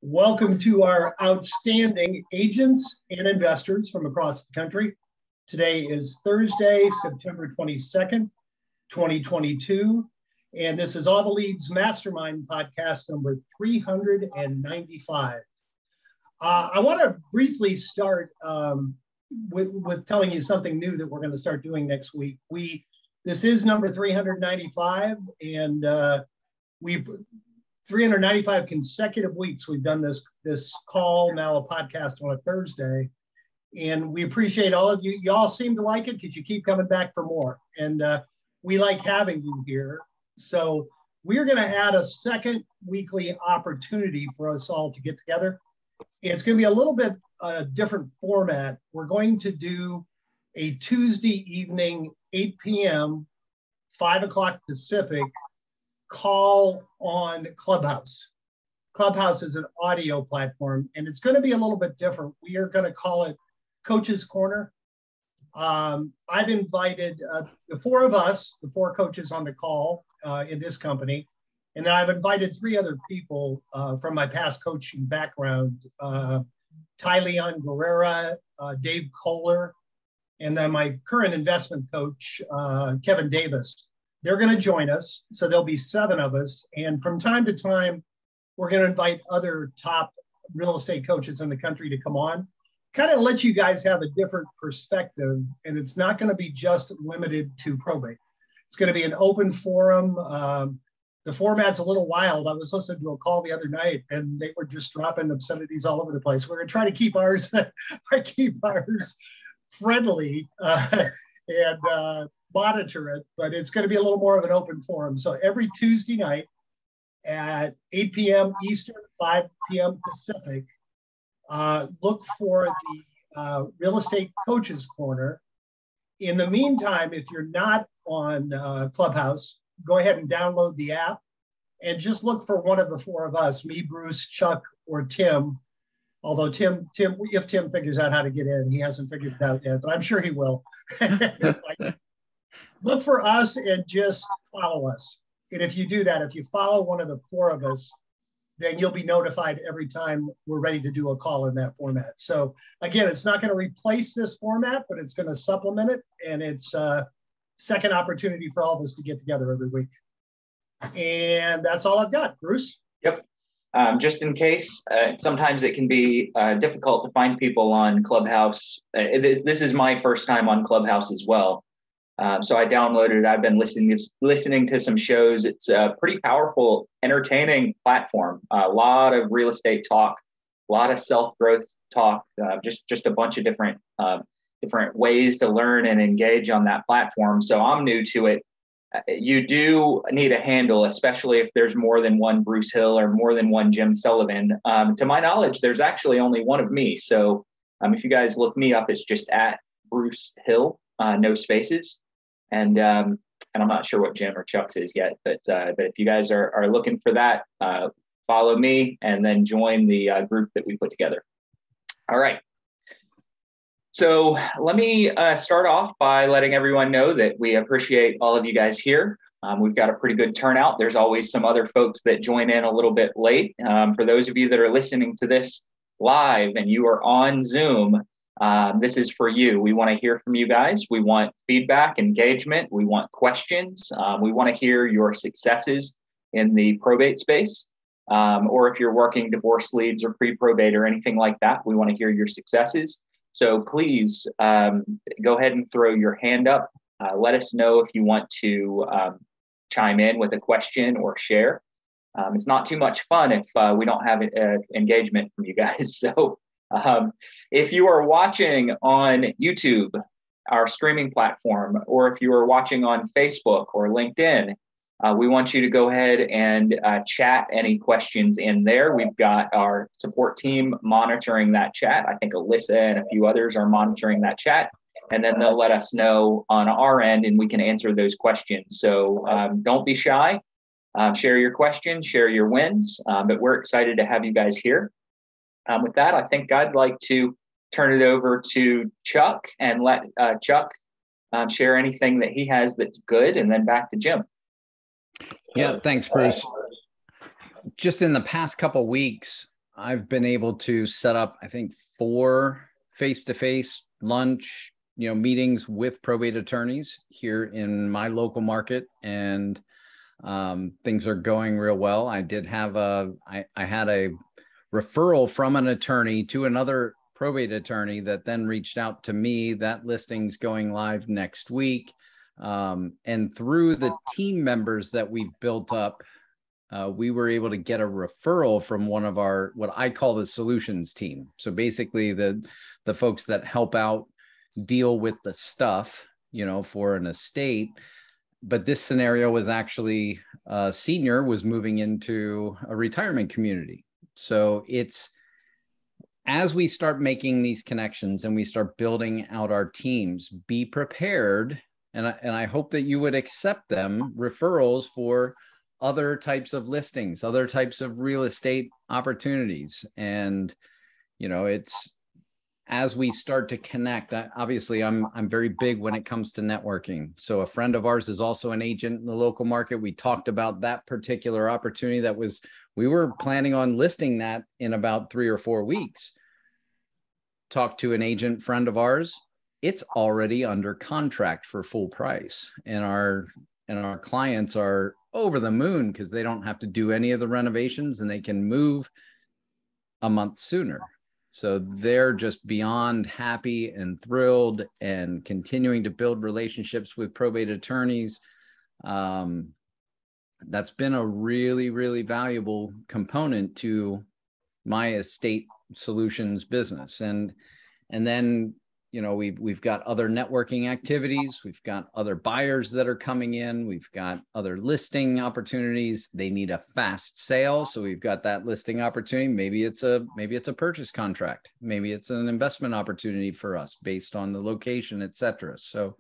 Welcome to our outstanding agents and investors from across the country. Today is Thursday, September 22nd, 2022. And this is All the Leads Mastermind podcast number 395. I want to briefly start with telling you something new that we're going to start doing next week. This is number 395, and 395 consecutive weeks we've done this call, now a podcast on a Thursday, and we appreciate all of you. Y'all seem to like it because you keep coming back for more, and we like having you here. So we're going to add a second weekly opportunity for us all to get together. It's going to be a little bit different format. We're going to do a Tuesday evening, 8 p.m., 5 o'clock Pacific, call on Clubhouse. Clubhouse is an audio platform, and it's going to be a little bit different. We are going to call it Coach's Corner. I've invited the four of us, the four coaches on the call in this company, and then I've invited three other people from my past coaching background, Ty Leon Guerrera, Dave Kohler, and then my current investment coach, Kevin Davis. They're going to join us, so there'll be 7 of us. And from time to time, we're going to invite other top real estate coaches in the country to come on, kind of let you guys have a different perspective. And it's not going to be just limited to probate. It's going to be an open forum. The format's a little wild. I was listening to a call the other night, and they were just dropping obscenities all over the place. We're going to try to keep ours, friendly and monitor it, but it's going to be a little more of an open forum. So every Tuesday night at 8 p.m. Eastern, 5 p.m. Pacific, look for the Real Estate Coaches Corner. In the meantime, if you're not on Clubhouse, go ahead and download the app and just look for one of the 4 of us, me, Bruce, Chuck, or Tim. Although Tim, if Tim figures out how to get in, he hasn't figured it out yet, but I'm sure he will. Look for us and just follow us. And if you do that, if you follow one of the 4 of us, then you'll be notified every time we're ready to do a call in that format. So again, it's not going to replace this format, but it's going to supplement it. And it's a second opportunity for all of us to get together every week. And that's all I've got. Bruce? Yep. Just in case, sometimes it can be difficult to find people on Clubhouse. This is my first time on Clubhouse as well. So I downloaded it. I've been listening to some shows. It's a pretty powerful, entertaining platform. A lot of real estate talk, a lot of self-growth talk, just a bunch of different ways to learn and engage on that platform. So I'm new to it. You do need a handle, especially if there's more than one Bruce Hill or more than one Jim Sullivan. To my knowledge, there's actually only one of me. So if you guys look me up, it's just at Bruce Hill, no spaces. And I'm not sure what Jim or Chuck's is yet, but if you guys are looking for that, follow me and then join the group that we put together. All right. So let me start off by letting everyone know that we appreciate all of you guys here. We've got a pretty good turnout. There's always some other folks that join in a little bit late. For those of you that are listening to this live and you are on Zoom, this is for you. We want to hear from you guys. We want feedback, engagement. We want questions. We want to hear your successes in the probate space. Or if you're working divorce leads or pre-probate or anything like that, we want to hear your successes. So please go ahead and throw your hand up. Let us know if you want to chime in with a question or share. It's not too much fun if we don't have engagement from you guys. So if you are watching on YouTube, our streaming platform, or if you are watching on Facebook or LinkedIn, we want you to go ahead and chat any questions in there. We've got our support team monitoring that chat. I think Alyssa and a few others are monitoring that chat, and then they'll let us know on our end and we can answer those questions. So don't be shy. Share your questions, share your wins, but we're excited to have you guys here. With that, I think I'd like to turn it over to Chuck and let Chuck share anything that he has that's good, and then back to Jim. Yeah, thanks, Bruce. Just in the past couple of weeks, I've been able to set up, I think, 4 face-to-face lunch, meetings with probate attorneys here in my local market, and things are going real well. I did have I had a referral from an attorney to another probate attorney that then reached out to me. That listing's going live next week. And through the team members that we've built up, we were able to get a referral from one of our, what I call the solutions team. So basically the folks that help out deal with the stuff, for an estate. But this scenario was actually a senior was moving into a retirement community. So it's, as we start making these connections and we start building out our teams, be prepared. And I hope that you would accept them, referrals for other types of listings, other types of real estate opportunities. And, it's, as we start to connect, obviously I'm very big when it comes to networking. So a friend of ours is also an agent in the local market. We talked about that particular opportunity we were planning on listing that in about 3 or 4 weeks. Talked to an agent friend of ours. It's already under contract for full price. And our clients are over the moon because they don't have to do any of the renovations and they can move a month sooner. So they're just beyond happy and thrilled and continuing to build relationships with probate attorneys. That's been a really, really valuable component to my estate solutions business. And then, we've got other networking activities. We've got other buyers that are coming in. We've got other listing opportunities. They need a fast sale. So we've got that listing opportunity. Maybe it's a purchase contract. Maybe it's an investment opportunity for us based on the location, et cetera. So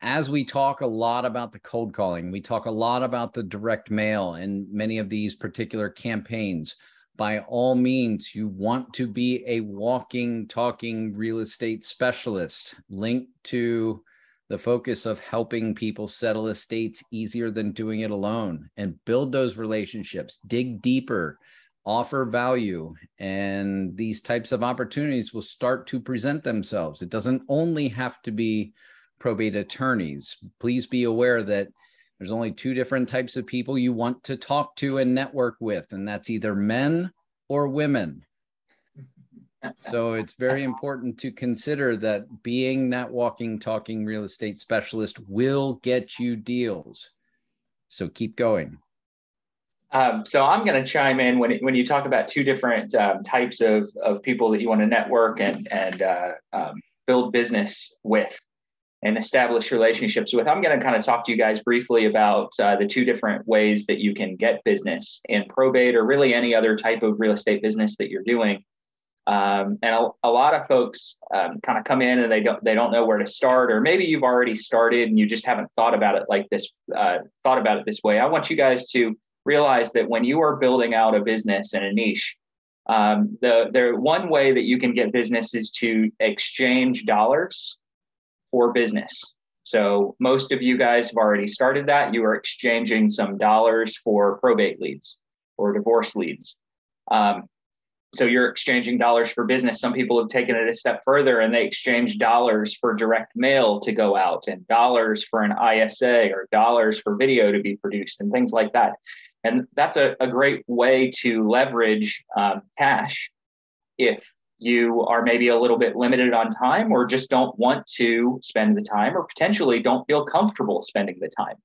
as we talk a lot about the cold calling, we talk a lot about the direct mail and many of these particular campaigns. By all means, you want to be a walking, talking real estate specialist linked to the focus of helping people settle estates easier than doing it alone, and build those relationships, dig deeper, offer value, and these types of opportunities will start to present themselves. It doesn't only have to be probate attorneys. Please be aware that there's only 2 different types of people you want to talk to and network with, and that's either men or women. So it's very important to consider that being that walking, talking real estate specialist will get you deals. So keep going. So I'm going to chime in when you talk about 2 different types of people that you want to network and build business with and establish relationships with. I'm going to kind of talk to you guys briefly about the 2 different ways that you can get business in probate, or really any other type of real estate business that you're doing. And a lot of folks kind of come in and they don't know where to start, or maybe you've already started and you just haven't thought about it like this, thought about it this way. I want you guys to realize that when you are building out a business and a niche, the one way that you can get business is to exchange dollars for business. So most of you guys have already started that. You are exchanging some dollars for probate leads or divorce leads. So you're exchanging dollars for business. Some people have taken it a step further and they exchange dollars for direct mail to go out, and dollars for an ISA, or dollars for video to be produced, and things like that. And that's a great way to leverage cash if you are maybe a little bit limited on time, or just don't want to spend the time, or potentially don't feel comfortable spending the time.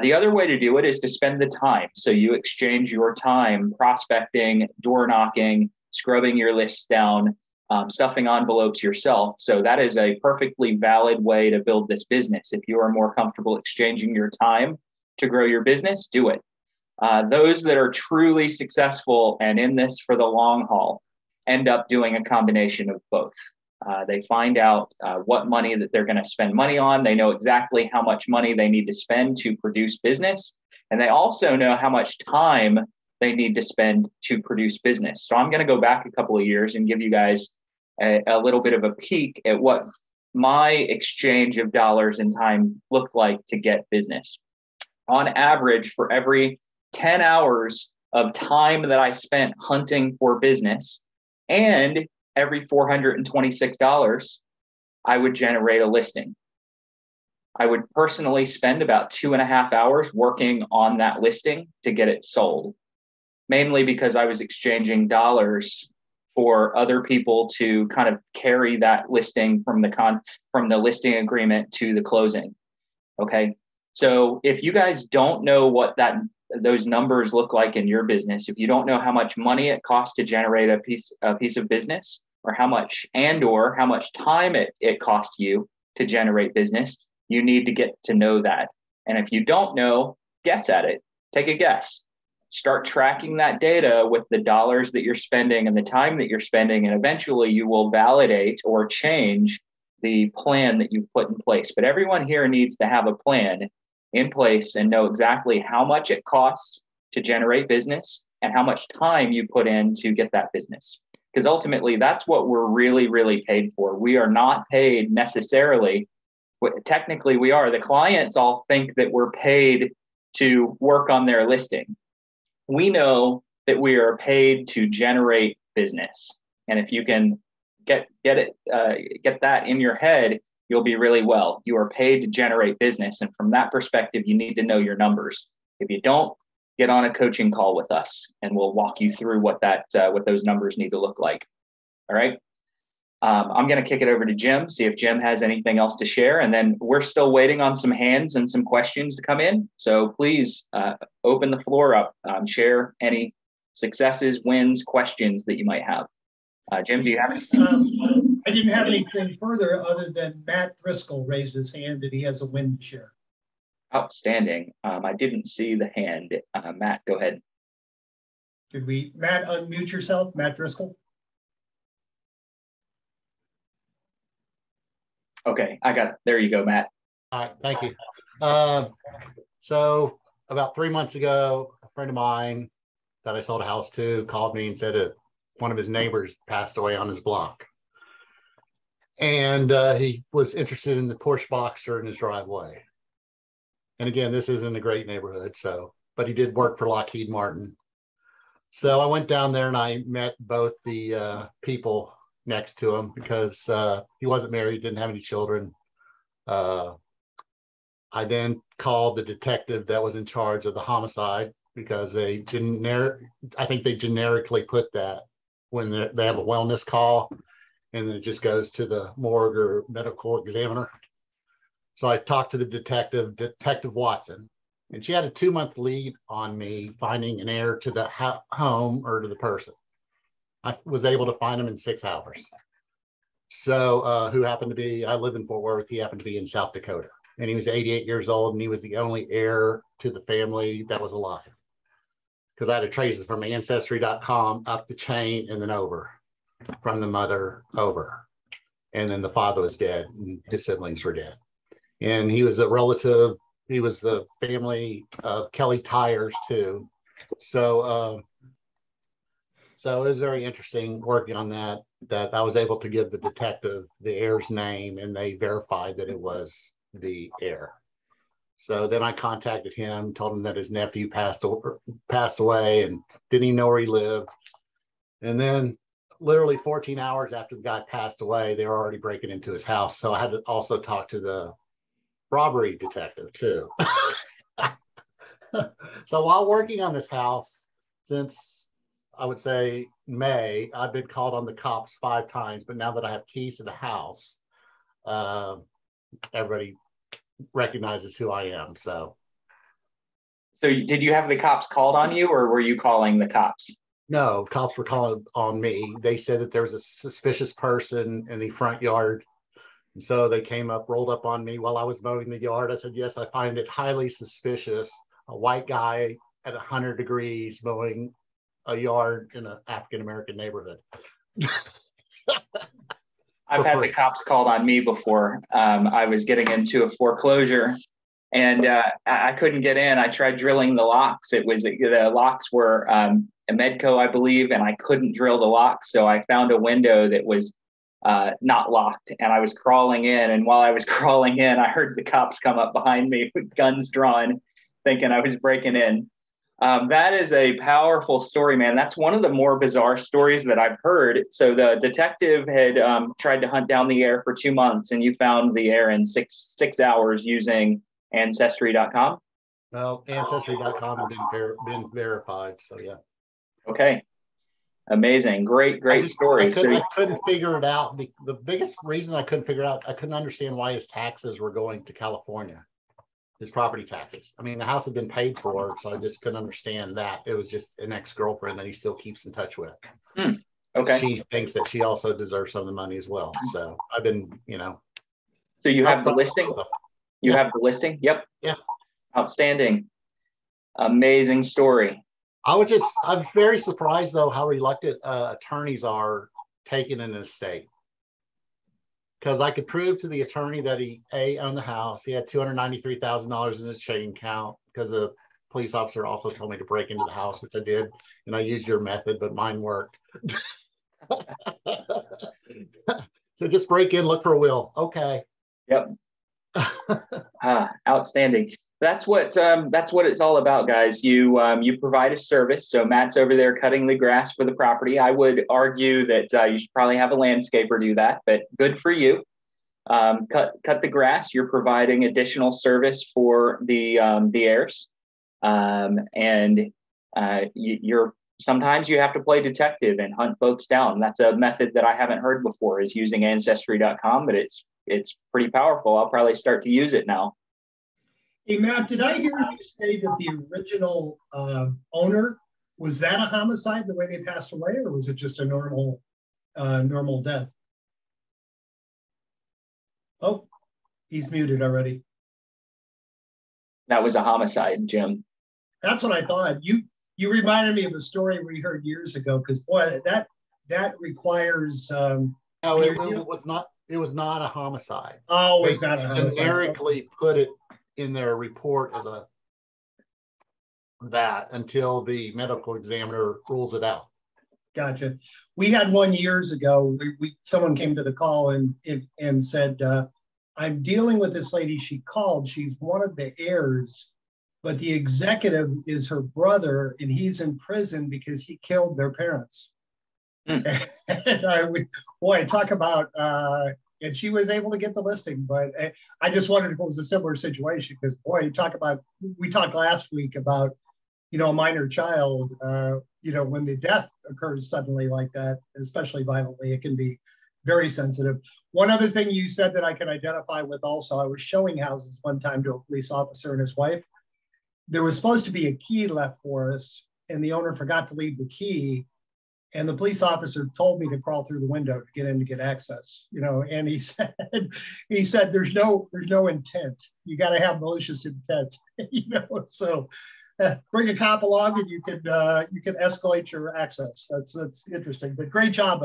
The other way to do it is to spend the time. So you exchange your time prospecting, door knocking, scrubbing your lists down, stuffing envelopes yourself. So that is a perfectly valid way to build this business. If you are more comfortable exchanging your time to grow your business, do it. Those that are truly successful and in this for the long haul end up doing a combination of both. They find out what money that they're going to spend money on. They know exactly how much money they need to spend to produce business. And they also know how much time they need to spend to produce business. So I'm going to go back a couple of years and give you guys a little bit of a peek at what my exchange of dollars and time looked like to get business. On average, for every 10 hours of time that I spent hunting for business, and every $426, I would generate a listing. I would personally spend about 2.5 hours working on that listing to get it sold, mainly because I was exchanging dollars for other people to kind of carry that listing from the listing agreement to the closing. Okay. So if you guys don't know what those numbers look like in your business, if you don't know how much money it costs to generate a piece of business, or how much time it costs you to generate business, you need to get to know that. And if you don't know, guess at it. Take a guess. Start tracking that data with the dollars that you're spending and the time that you're spending, and eventually you will validate or change the plan that you've put in place. But everyone here needs to have a plan in place and know exactly how much it costs to generate business and how much time you put in to get that business. Because ultimately, that's what we're really, really paid for. We are not paid necessarily. Technically, we are. The clients all think that we're paid to work on their listing. We know that we are paid to generate business. And if you can get that in your head, you'll be really well. You are paid to generate business. And from that perspective, you need to know your numbers. If you don't, get on a coaching call with us and we'll walk you through what those numbers need to look like. All right. I'm going to kick it over to Jim, see if Jim has anything else to share. And then we're still waiting on some hands and some questions to come in. So please open the floor up, share any successes, wins, questions that you might have. Jim, do you have anything? I didn't have anything further other than Matt Driscoll raised his hand and he has a win to share. Outstanding. I didn't see the hand. Matt, go ahead. Matt, unmute yourself, Matt Driscoll? Okay, I got it. There you go, Matt. All right, thank you. So about 3 months ago, a friend of mine that I sold a house to called me and said that one of his neighbors passed away on his block. And he was interested in the Porsche Boxster in his driveway. And again, this isn't a great neighborhood, but he did work for Lockheed Martin. So I went down there and I met both the people next to him because he wasn't married, didn't have any children. I then called the detective that was in charge of the homicide because I think they generically put that when they have a wellness call and then it just goes to the morgue or medical examiner. So I talked to the Detective Watson, and she had a 2-month lead on me finding an heir to the home or to the person. I was able to find him in 6 hours. So I live in Fort Worth. He happened to be in South Dakota, and he was 88 years old, and he was the only heir to the family that was alive. Because I had to trace it from Ancestry.com up the chain and then over, from the mother over. And then the father was dead, and his siblings were dead. And he was a relative. He was the family of Kelly Tires too. So it was very interesting working on that I was able to give the detective the heir's name and they verified that it was the heir. So then I contacted him, told him that his nephew passed away and didn't even know where he lived. And then literally 14 hours after the guy passed away, they were already breaking into his house. So I had to also talk to the robbery detective too. So while working on this house, since I would say May, I've been called on the cops 5 times, but now that I have keys to the house, everybody recognizes who I am. So did you have the cops called on you or were you calling the cops? No, cops were calling on me. They said that there was a suspicious person in the front yard. And so they came up, rolled up on me while I was mowing the yard. I said, yes, I find it highly suspicious. A white guy at 100 degrees mowing a yard in an African-American neighborhood. I've had the cops called on me before. I was getting into a foreclosure and I couldn't get in. I tried drilling the locks. The locks were a Medco, I believe, and I couldn't drill the locks. So I found a window that was not locked and I was crawling in. And while I was crawling in, I heard the cops come up behind me with guns drawn, thinking I was breaking in. That is a powerful story, man. That's one of the more bizarre stories that I've heard. So the detective had tried to hunt down the heir for 2 months, and you found the heir in six hours using Ancestry.com. Well, Ancestry.com had been verified, so yeah. Okay. Amazing. Great story. I couldn't figure it out. The biggest reason I couldn't figure it out, I couldn't understand why his taxes were going to California, his property taxes. I mean, the house had been paid for, so I just couldn't understand that. It was just an ex-girlfriend that he still keeps in touch with. Okay. She thinks that she also deserves some of the money as well. So I've been, So you have the listing? You have the listing? Yep. Yeah. Outstanding. Amazing story. I'm very surprised though how reluctant attorneys are taking an estate. Because I could prove to the attorney that he owned the house. He had $293,000 in his checking account because a police officer also told me to break into the house, which I did. And I used your method, but mine worked. So just break in, look for a will. Okay. Yep. Outstanding. That's what it's all about, guys. You provide a service. So Matt's over there cutting the grass for the property. I would argue that you should probably have a landscaper do that, but good for you. Cut the grass. You're providing additional service for the heirs, and you're sometimes you have to play detective and hunt folks down. That's a method that I haven't heard before, is using Ancestry.com, but it's pretty powerful. I'll probably start to use it now. Hey, Matt, did I hear you say that the original owner, was that a homicide the way they passed away, or was it just a normal death? Oh, he's muted already. That was a homicide, Jim. That's what I thought. You reminded me of a story we heard years ago, because boy, that requires. No, it was not. It was not a homicide. Oh, it's not a homicide. Generically put it in their report as that until the medical examiner rules it out. Gotcha. We had one years ago. Someone came to the call and said, "I'm dealing with this lady. She called. She's one of the heirs, but the executive is her brother, and he's in prison because he killed their parents." And talk about. And she was able to get the listing, but I just wondered if it was a similar situation, because boy, we talked last week about, a minor child, when the death occurs suddenly like that, especially violently, it can be very sensitive. One other thing you said that I can identify with also, I was showing houses one time to a police officer and his wife. There was supposed to be a key left for us, and the owner forgot to leave the key. And the police officer told me to crawl through the window to get in to get access, and he said, there's no intent. You got to have malicious intent, so bring a cop along and you can escalate your access. That's interesting, but great job.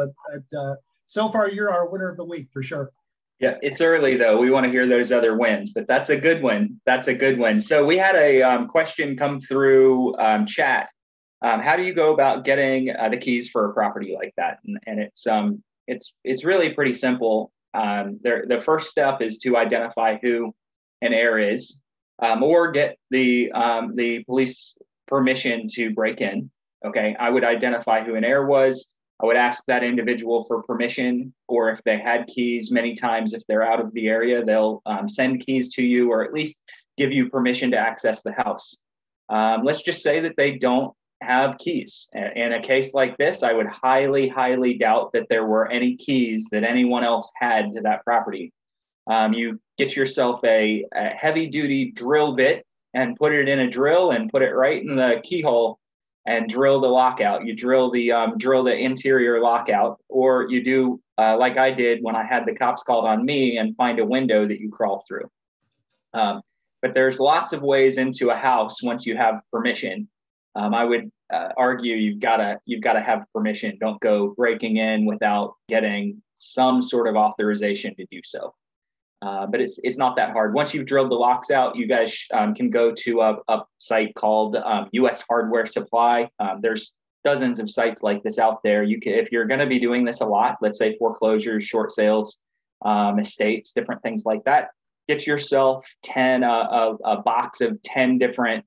So far, you're our winner of the week for sure. Yeah, it's early though. We want to hear those other wins, but that's a good one. So we had a question come through chat. How do you go about getting the keys for a property like that? And it's really pretty simple. The first step is to identify who an heir is, or get the police permission to break in. Okay, I would identify who an heir was. I would ask that individual for permission, or if they had keys. Many times, if they're out of the area, they'll send keys to you, or at least give you permission to access the house. Let's just say that they don't have keys. In a case like this, I would highly, highly doubt that there were any keys that anyone else had to that property. You get yourself a heavy duty drill bit and put it in a drill and put it right in the keyhole and drill the lockout. You drill the interior lockout, or you do like I did when I had the cops called on me, and find a window that you crawl through. But there's lots of ways into a house once you have permission. I would argue you've got to have permission. Don't go breaking in without getting some sort of authorization to do so. But it's not that hard. Once you've drilled the locks out, you guys can go to a site called U.S. Hardware Supply. There's dozens of sites like this out there. If you're going to be doing this a lot, let's say foreclosures, short sales, estates, different things like that, get yourself a box of 10 different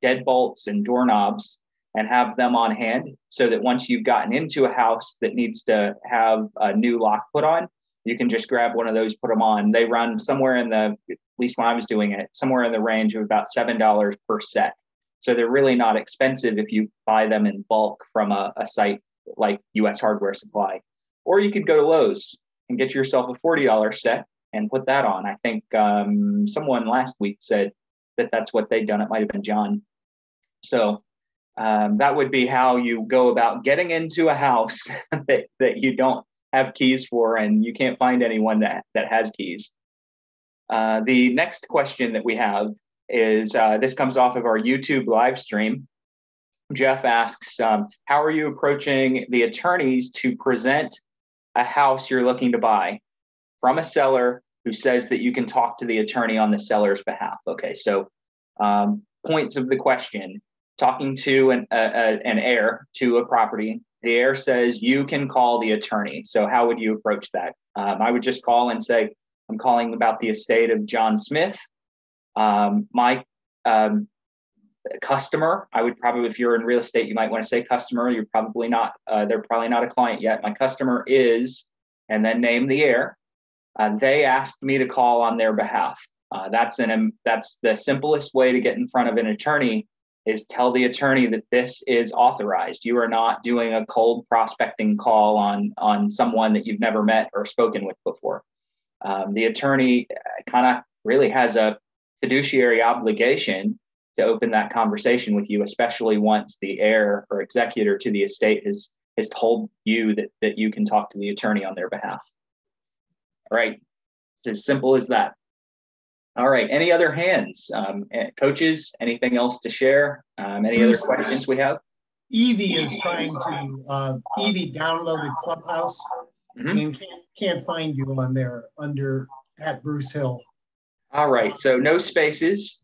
deadbolts and doorknobs and have them on hand, so that once you've gotten into a house that needs to have a new lock put on, you can just grab one of those, put them on. They run somewhere in the, at least when I was doing it, somewhere in the range of about $7 per set. So they're really not expensive if you buy them in bulk from a site like US Hardware Supply. Or you could go to Lowe's and get yourself a $40 set and put that on. I think someone last week said that that's what they'd done. It might have been John. So that would be how you go about getting into a house that you don't have keys for and you can't find anyone that has keys. The next question that we have is, this comes off of our YouTube live stream. Jeff asks, how are you approaching the attorneys to present a house you're looking to buy from a seller who says that you can talk to the attorney on the seller's behalf? Okay, so points of the question: talking to an heir to a property. The heir says you can call the attorney. So how would you approach that? I would just call and say, I'm calling about the estate of John Smith. My customer, I would probably, if you're in real estate, you might want to say customer. You're probably not, they're probably not a client yet. My customer is, and then name the heir. They asked me to call on their behalf. That's the simplest way to get in front of an attorney, is tell the attorney that this is authorized. You are not doing a cold prospecting call on someone that you've never met or spoken with before. The attorney kind of really has a fiduciary obligation to open that conversation with you, especially once the heir or executor to the estate has told you that you can talk to the attorney on their behalf. All right, it's as simple as that. All right, any other hands? Coaches, anything else to share? Any other questions we have? Evie is trying to, Evie downloaded Clubhouse and can't find you on there under @Bruce Hill. All right, so no spaces.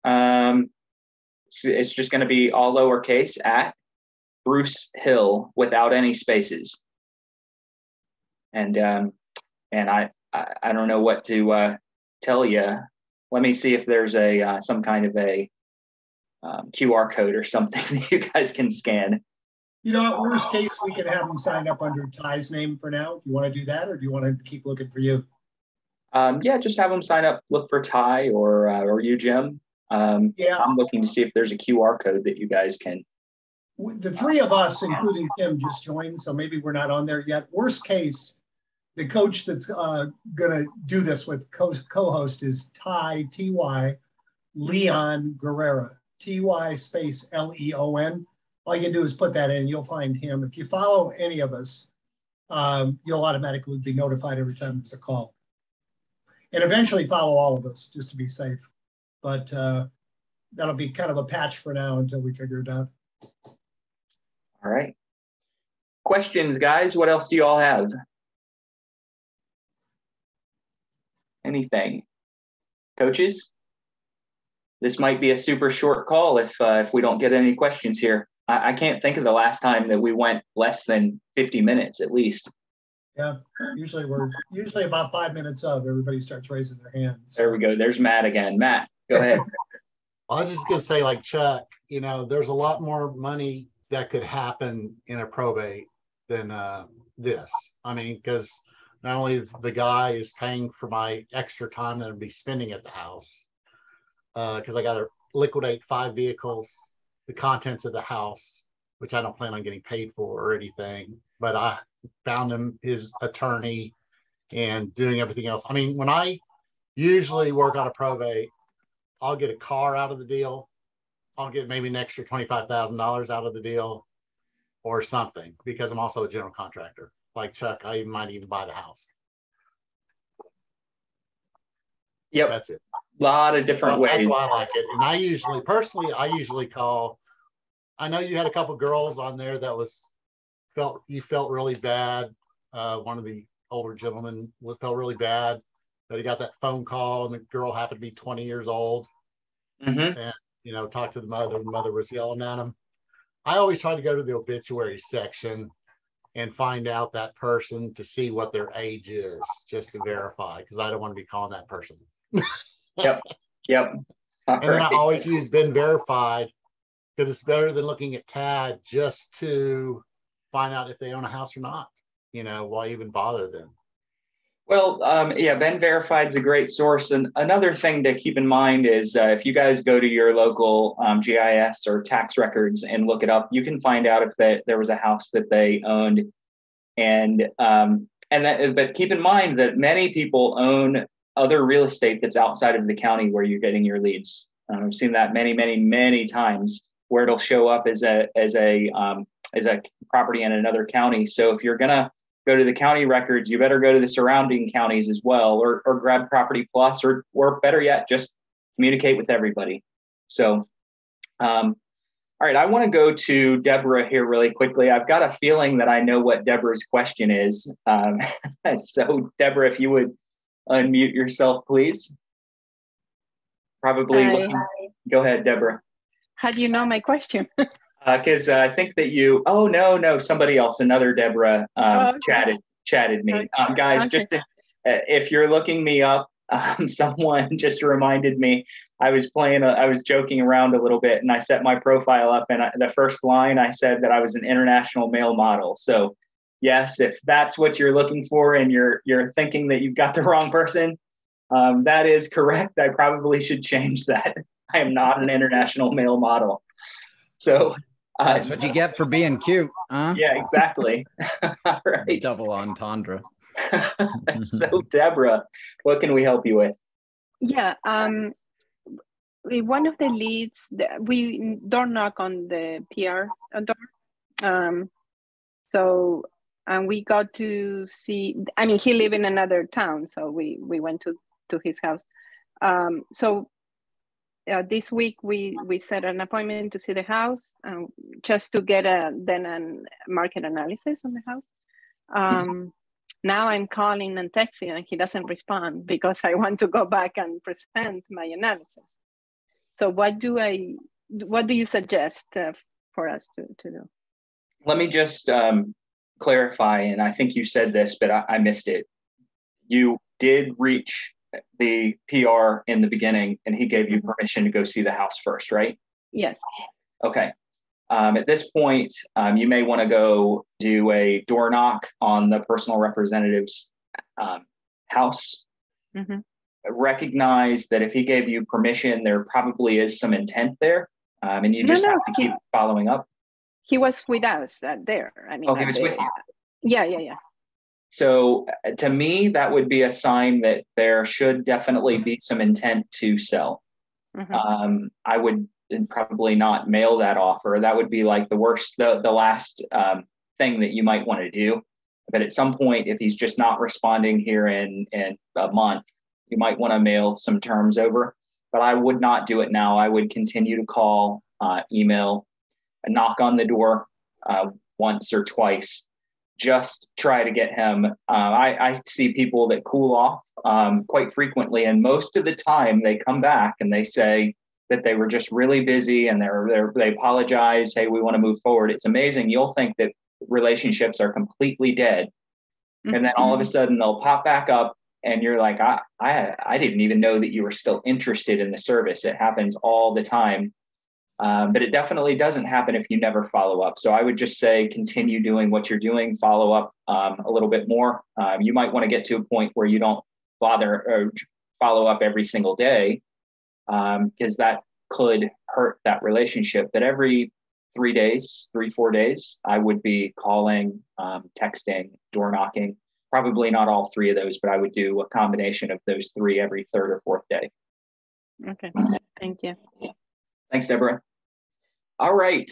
It's just going to be all lowercase @Bruce Hill without any spaces. And I don't know what to tell you. Let me see if there's some kind of a QR code or something that you guys can scan. You know, worst case, we could have them sign up under Ty's name for now. Do you want to do that, or do you want to keep looking for you? Yeah, just have them sign up, look for Ty or you, Jim. Yeah, I'm looking to see if there's a QR code that you guys can. The three of us, including Tim, just joined, so maybe we're not on there yet. Worst case, the coach that's going to do this with co-host is Ty, T-Y, Leon Guerrera, T-Y space L-E-O-N. All you can do is put that in, you'll find him. If you follow any of us, you'll automatically be notified every time there's a call. And eventually follow all of us, just to be safe. But that'll be kind of a patch for now until we figure it out. All right. Questions, guys? What else do you all have? Anything? Coaches? This might be a super short call if we don't get any questions here. I can't think of the last time that we went less than 50 minutes at least. Yeah, usually we're about 5 minutes up. Everybody starts raising their hands. There we go. There's Matt again. Matt, go ahead. I was just going to say, like Chuck, you know, there's a lot more money that could happen in a probate than this. I mean, because not only is the guy is paying for my extra time that I'd be spending at the house, because I got to liquidate 5 vehicles, the contents of the house, which I don't plan on getting paid for or anything. But I found him his attorney and doing everything else. I mean, when I usually work on a probate, I'll get a car out of the deal. I'll get maybe an extra $25,000 out of the deal or something, because I'm also a general contractor. Like Chuck, I might even buy the house. Yep. That's it. A lot of different ways. That's why I like it. And I usually call. I know you had a couple girls on there that felt really bad. One of the older gentlemen felt really bad that he got that phone call and the girl happened to be 20 years old. And, you know, talked to the mother. The mother was yelling at him. I always try to go to the obituary section and find out that person to see what their age is, just to verify, because I don't want to be calling that person. Yep. Yep. All And then I right. always use been verified because it's better than looking at TAD just to find out if they own a house or not. Why even bother then? Well, yeah, Ben Verified is a great source. And another thing to keep in mind is if you guys go to your local GIS or tax records and look it up, you can find out if there was a house that they owned. But keep in mind that many people own other real estate that's outside of the county where you're getting your leads. I've seen that many, many, many times where it'll show up as a property in another county. So if you're gonna go to the county records, you better go to the surrounding counties as well, or grab Property Plus, or better yet, just communicate with everybody. So, all right, I want to go to Deborah here really quickly. I've got a feeling that I know what Deborah's question is. So, Deborah, if you would unmute yourself, please. Probably. Go ahead, Deborah. How do you know my question? Because I think that no, somebody else, another Deborah chatted me. Okay. Guys, Okay. just if you're looking me up, someone just reminded me, I was joking around a little bit, and I set my profile up, and the first line I said that I was an international male model. So yes, if that's what you're looking for and you're thinking that you've got the wrong person, that is correct. I probably should change that. I am not an international male model. So that's what you get for being cute, huh? Yeah, exactly. All right. Double entendre. So, Deborah, what can we help you with? Yeah. One of the leads, we door knock on the PR door. And we got to see, he lived in another town, so we went to his house. This week we set an appointment to see the house, just to get a market analysis on the house. Now I'm calling and texting, and he doesn't respond because I want to go back and present my analysis. So what do you suggest for us to do? Let me just clarify, and I think you said this, but I missed it. You did reach the PR in the beginning, and he gave you permission to go see the house first, right? Yes. Okay. At this point, you may want to go do a door knock on the personal representative's house. Mm-hmm. Recognize that if he gave you permission, there probably is some intent there, and you just have to keep following up. He was with us there. He was with you. Yeah. So to me, that would be a sign that there should definitely be some intent to sell. Mm-hmm. I would probably not mail that offer. That would be like the last thing that you might want to do. But at some point, if he's just not responding here in a month, you might want to mail some terms over. But I would not do it now. I would continue to call, email, and knock on the door once or twice. Just try to get him. I see people that cool off quite frequently, and most of the time they come back and they say that they were just really busy, and they apologize. Hey, we want to move forward. It's amazing. You'll think that relationships are completely dead, and then all of a sudden they'll pop back up, and you're like, I didn't even know that you were still interested in the service. It happens all the time. But it definitely doesn't happen if you never follow up. So I would just say, continue doing what you're doing, follow up a little bit more. You might want to get to a point where you don't bother or follow up every single day, because that could hurt that relationship. But every 4 days, I would be calling, texting, door knocking. Probably not all three of those, but I would do a combination of those three every third or fourth day. Okay, thank you. Thanks, Deborah. All right,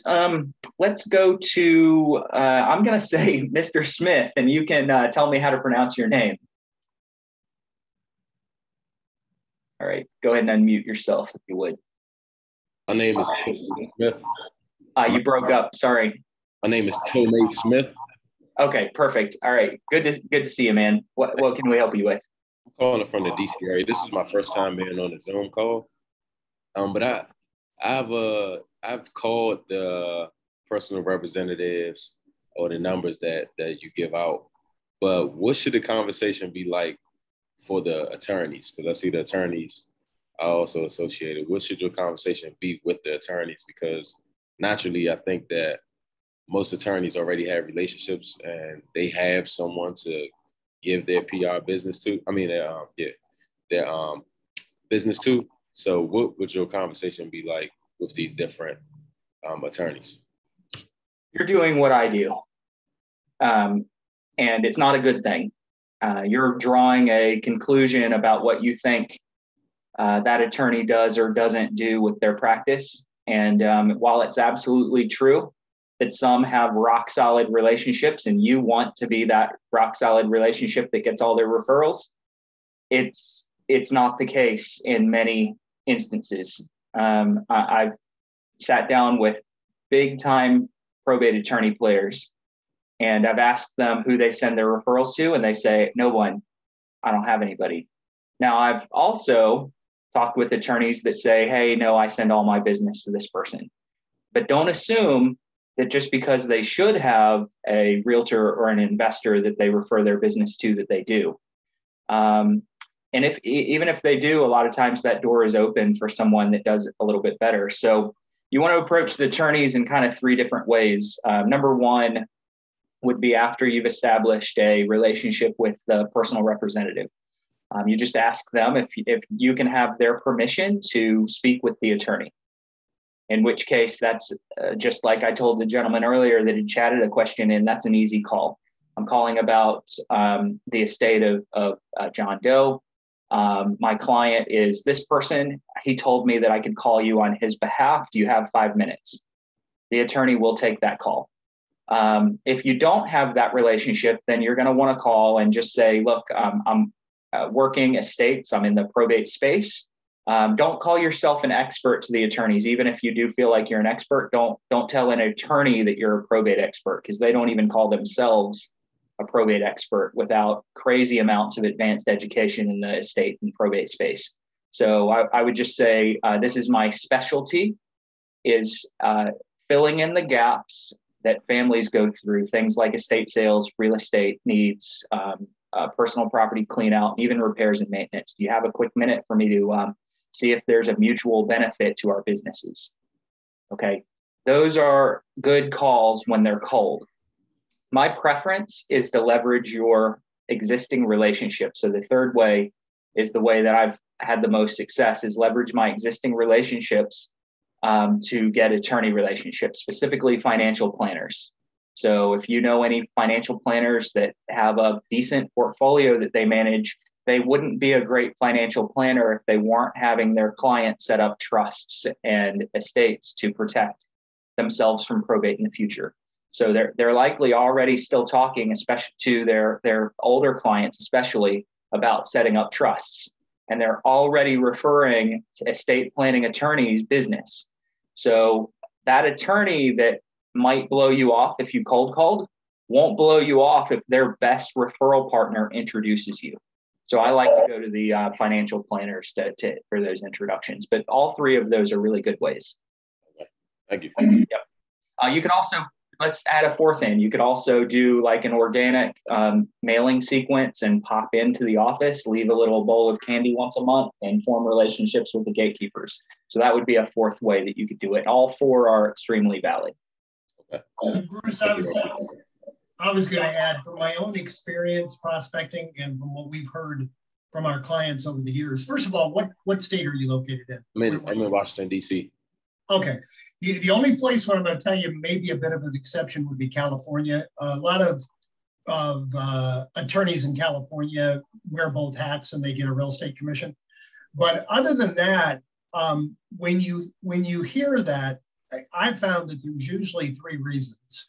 let's go to, I'm going to say Mr. Smith, and you can tell me how to pronounce your name. All right, go ahead and unmute yourself if you would. My name is Tomei Smith. You broke up, sorry. My name is Tomei Smith. Okay, perfect. All right, good to see you, man. What can we help you with? I'm calling from the DC area. This is my first time being on a Zoom call. But I've called the personal representatives or the numbers that you give out. But what should the conversation be like for the attorneys? Because I see the attorneys are also associated. What should your conversation be with the attorneys? Because naturally, I think that most attorneys already have relationships and they have someone to give their PR business to. I mean, their business to. So what would your conversation be like with these different attorneys? You're doing what I do. And it's not a good thing. You're drawing a conclusion about what you think that attorney does or doesn't do with their practice. And while it's absolutely true that some have rock solid relationships and you want to be that rock solid relationship that gets all their referrals, it's not the case in many instances. I've sat down with big time probate attorney players and I've asked them who they send their referrals to, and they say, no one, I don't have anybody. Now, I've also talked with attorneys that say, hey, no, I send all my business to this person. But don't assume that just because they should have a realtor or an investor that they refer their business to, that they do. And even if they do, a lot of times that door is open for someone that does it a little bit better. So you want to approach the attorneys in kind of three different ways. Number one would be after you've established a relationship with the personal representative. You just ask them if you can have their permission to speak with the attorney. In which case, that's just like I told the gentleman earlier that had chatted a question in, that's an easy call. I'm calling about the estate of John Doe. My client is this person. He told me that I could call you on his behalf. Do you have 5 minutes? The attorney will take that call. If you don't have that relationship, then you're going to want to call and just say, look, I'm working estates. I'm in the probate space. Don't call yourself an expert to the attorneys. Even if you do feel like you're an expert, don't tell an attorney that you're a probate expert, because they don't even call themselves a probate expert without crazy amounts of advanced education in the estate and probate space. So I would just say, this is my specialty, is filling in the gaps that families go through, things like estate sales, real estate needs, personal property clean out, even repairs and maintenance. Do you have a quick minute for me to see if there's a mutual benefit to our businesses? Okay, those are good calls when they're cold. My preference is to leverage your existing relationship. So the third way is the way that I've had the most success, is leverage my existing relationships to get attorney relationships, specifically financial planners. So if you know any financial planners that have a decent portfolio that they manage, they wouldn't be a great financial planner if they weren't having their clients set up trusts and estates to protect themselves from probate in the future. So they're likely already still talking, especially to their older clients, especially about setting up trusts. And they're already referring to estate planning attorneys business. So that attorney that might blow you off if you cold called won't blow you off if their best referral partner introduces you. So I like to go to the financial planners for those introductions. But all three of those are really good ways. Okay. Thank you. Yep. You can also, let's add a fourth in. You could also do like an organic mailing sequence and pop into the office, leave a little bowl of candy once a month, and form relationships with the gatekeepers. So that would be a fourth way that you could do it. All four are extremely valid. Okay. Bruce, I was going to add, from my own experience prospecting and from what we've heard from our clients over the years. First of all, what state are you located in? I'm in Washington, D.C. Okay. The only place where I'm going to tell you maybe a bit of an exception would be California. A lot of attorneys in California wear both hats and they get a real estate commission. But other than that, when you hear that, I've found that there's usually three reasons.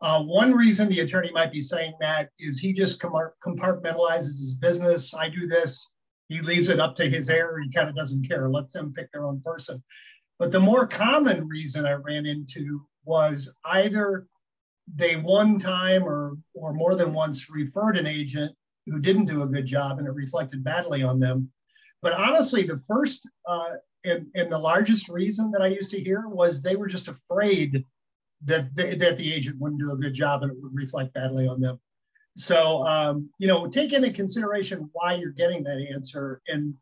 One reason the attorney might be saying that is he just compartmentalizes his business. I do this. He leaves it up to his heir. He kind of doesn't care, lets them pick their own person. But the more common reason I ran into was either they one time or more than once referred an agent who didn't do a good job and it reflected badly on them. But honestly, the first and the largest reason that I used to hear was they were just afraid that the agent wouldn't do a good job and it would reflect badly on them. So, take into consideration why you're getting that answer and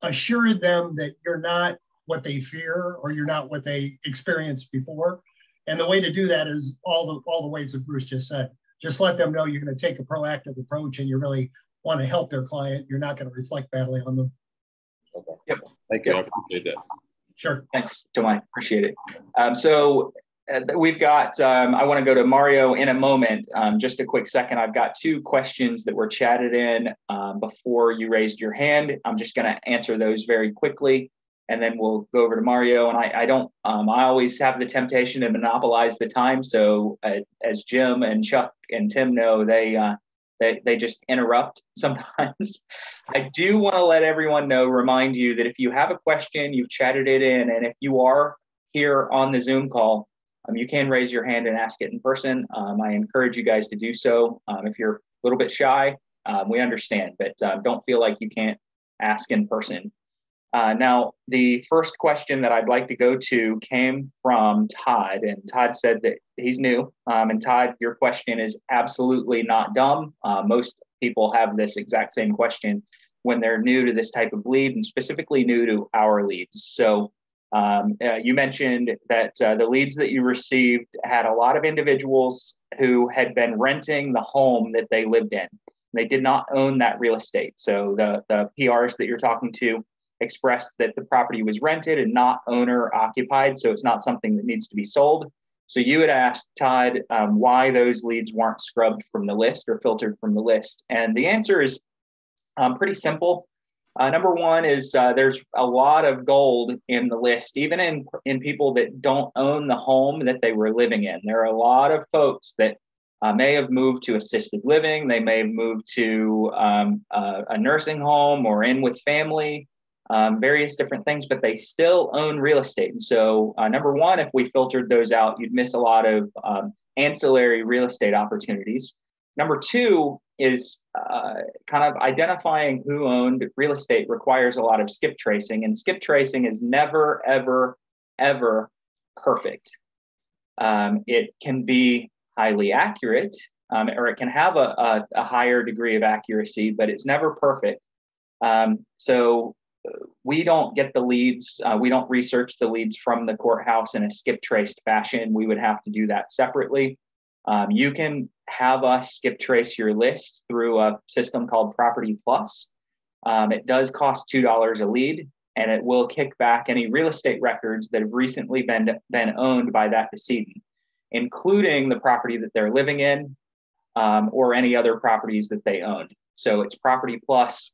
assure them that you're not what they fear or you're not what they experienced before. And the way to do that is all the ways that Bruce just said. Just let them know you're going to take a proactive approach and you really want to help their client. You're not going to reflect badly on them. Okay. Yep. Thank you. Yep. I appreciate that. Sure. Thanks, Tomai. Appreciate it. So we've got, I want to go to Mario in a moment. Just a quick second. I've got 2 questions that were chatted in before you raised your hand. I'm just going to answer those very quickly, and then we'll go over to Mario. And I always have the temptation to monopolize the time. So as Jim and Chuck and Tim know, they just interrupt sometimes. I do want to let everyone know, remind you that if you have a question, you've chatted it in, and if you are here on the Zoom call, you can raise your hand and ask it in person. I encourage you guys to do so. If you're a little bit shy, we understand, but don't feel like you can't ask in person. Now, the first question that I'd like to go to came from Todd, and Todd said that he's new. And Todd, your question is absolutely not dumb. Most people have this exact same question when they're new to this type of lead, and specifically new to our leads. So you mentioned that the leads that you received had a lot of individuals who had been renting the home that they lived in. They did not own that real estate. So the PRs that you're talking to expressed that the property was rented and not owner occupied. So it's not something that needs to be sold. So you had asked Todd why those leads weren't scrubbed from the list or filtered from the list. And the answer is pretty simple. Number one is there's a lot of gold in the list, even in people that don't own the home that they were living in. There are a lot of folks that may have moved to assisted living. They may have moved to a nursing home or in with family, various different things, but they still own real estate. And so number one, if we filtered those out, you'd miss a lot of ancillary real estate opportunities. Number two is kind of identifying who owned real estate requires a lot of skip tracing, and skip tracing is never, ever, ever perfect. It can be highly accurate, or it can have a higher degree of accuracy, but it's never perfect. So we don't get the leads. We don't research the leads from the courthouse in a skip traced fashion. We would have to do that separately. You can have us skip trace your list through a system called Property Plus. It does cost $2 a lead, and it will kick back any real estate records that have recently been owned by that decedent, including the property that they're living in or any other properties that they owned. So it's Property Plus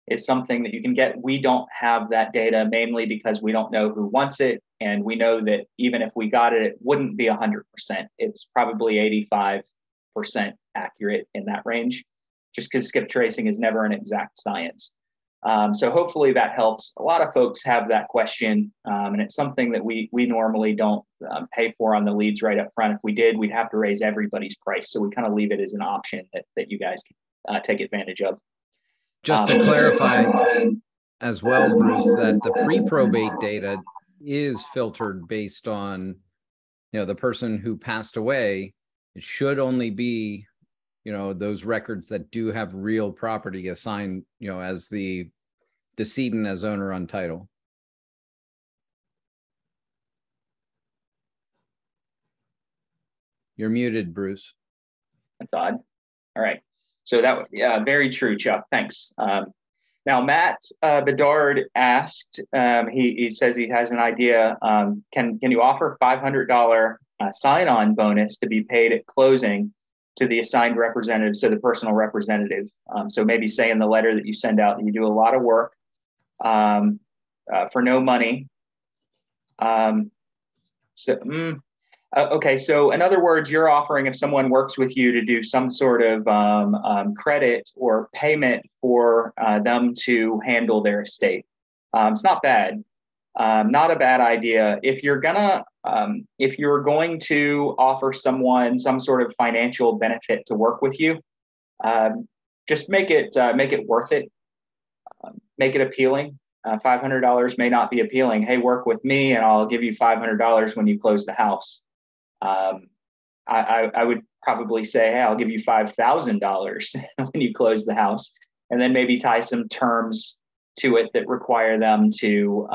is something that you can get. We don't have that data mainly because we don't know who wants it. And we know that even if we got it, it wouldn't be 100%. It's probably 85% accurate in that range, just because skip tracing is never an exact science. So hopefully that helps. A lot of folks have that question, and it's something that we normally don't pay for on the leads right up front. If we did, we'd have to raise everybody's price. So we kind of leave it as an option that you guys can take advantage of. Just to clarify as well, Bruce, that the pre-probate data is filtered based on, the person who passed away. It should only be, those records that do have real property assigned, as the decedent as owner on title. You're muted, Bruce. That's odd. All right. So that was, very true, Chuck. Thanks. Now, Matt Bedard asked, he says he has an idea. Can you offer $500 sign-on bonus to be paid at closing to the assigned representative, so the personal representative? So maybe say in the letter that you send out that you do a lot of work for no money. Okay, so in other words, you're offering if someone works with you to do some sort of credit or payment for them to handle their estate. It's not bad, not a bad idea. If you're going to offer someone some sort of financial benefit to work with you, just make it worth it. Make it appealing. $500 may not be appealing. Hey, work with me, and I'll give you $500 when you close the house. I would probably say, hey, I'll give you $5,000 when you close the house, and then maybe tie some terms to it that require them to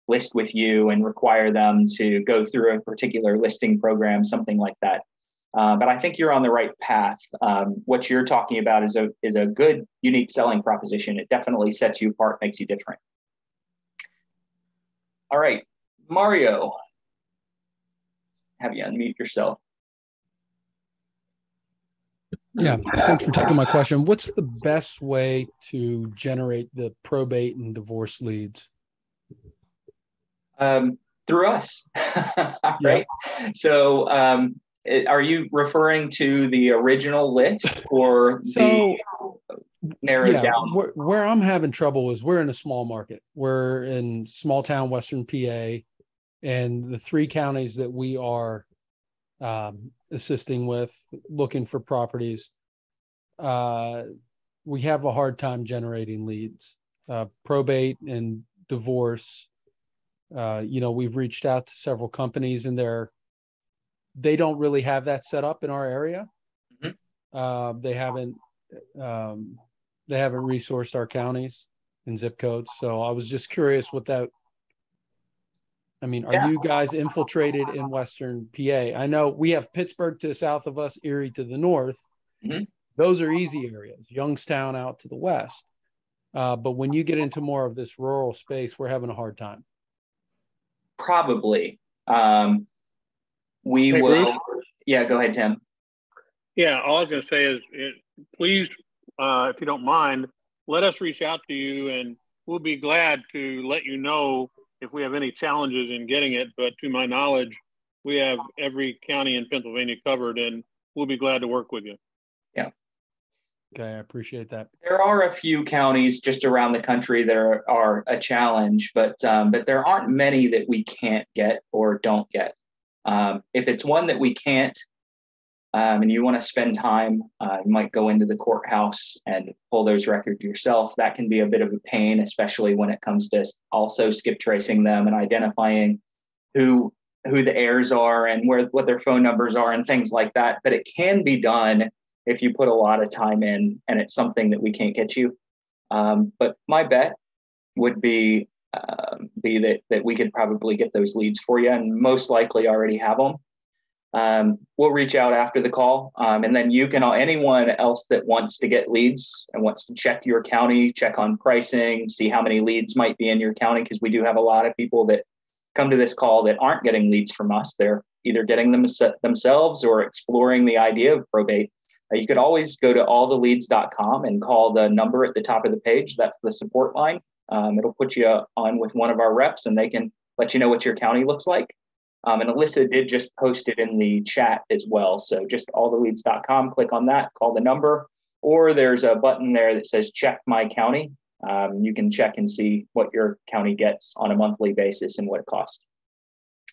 list with you and require them to go through a particular listing program, something like that. But I think you're on the right path. What you're talking about is a good, unique selling proposition. It definitely sets you apart, makes you different. All right, Mario, have you unmute yourself? Yeah, thanks for taking my question. What's the best way to generate the probate and divorce leads? Through us, right? Yep. So are you referring to the original list or the narrowed down? Where I'm having trouble is we're in a small market. We're in small town Western PA, and the 3 counties that we are assisting with looking for properties, we have a hard time generating leads. Probate and divorce, we've reached out to several companies, and they don't really have that set up in our area. Mm-hmm. They haven't resourced our counties and zip codes. So I was just curious what that. I mean, are you guys infiltrated in Western PA? I know we have Pittsburgh to the south of us, Erie to the north. Mm-hmm. Those are easy areas. Youngstown out to the west. But when you get into more of this rural space, we're having a hard time. Probably. We will. Bruce? Yeah, go ahead, Tim. Yeah, all I was going to say is, please, if you don't mind, let us reach out to you, and we'll be glad to let you know if we have any challenges in getting it. But to my knowledge, we have every county in Pennsylvania covered, and we'll be glad to work with you. Yeah. Okay, I appreciate that. There are a few counties just around the country that are a challenge, but there aren't many that we can't get or don't get. If it's one that we can't, and you want to spend time, you might go into the courthouse and pull those records yourself. That can be a bit of a pain, especially when it comes to also skip tracing them and identifying who the heirs are and what their phone numbers are and things like that. But it can be done if you put a lot of time in, and it's something that we can't get you. But my bet would be that we could probably get those leads for you, and most likely already have them. We'll reach out after the call, and then anyone else that wants to get leads and wants to check your county, check on pricing, see how many leads might be in your county, because we do have a lot of people that come to this call that aren't getting leads from us. They're either getting them themselves or exploring the idea of probate. You could always go to alltheleads.com and call the number at the top of the page. That's the support line. It'll put you on with one of our reps, and they can let you know what your county looks like. And Alyssa did just post it in the chat as well. So just alltheleads.com, click on that, call the number, or there's a button there that says check my county. You can check and see what your county gets on a monthly basis and what it costs.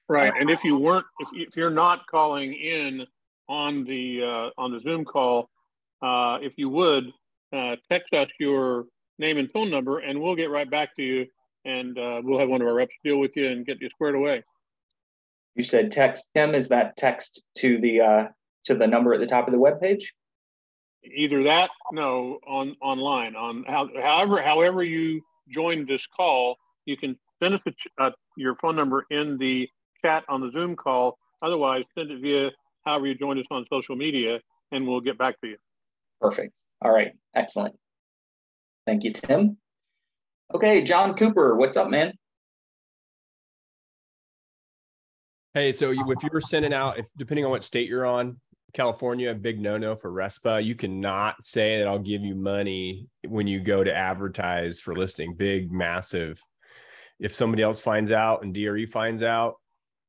Right. And if you're not calling in on the Zoom call, if you would text us your name and phone number, and we'll get right back to you, and we'll have one of our reps deal with you and get you squared away. You said text, Tim. Is that text to the number at the top of the webpage? Either that, no, online. However you joined this call, you can send us your phone number in the chat on the Zoom call. Otherwise, send it via however you joined us on social media, and we'll get back to you. Perfect. All right. Excellent. Thank you, Tim. Okay, John Cooper, what's up, man? Hey, so if you're sending out, depending on what state you're on, California, a big no-no for RESPA, you cannot say that I'll give you money when you go to advertise for listing. Big, massive. If somebody else finds out and DRE finds out,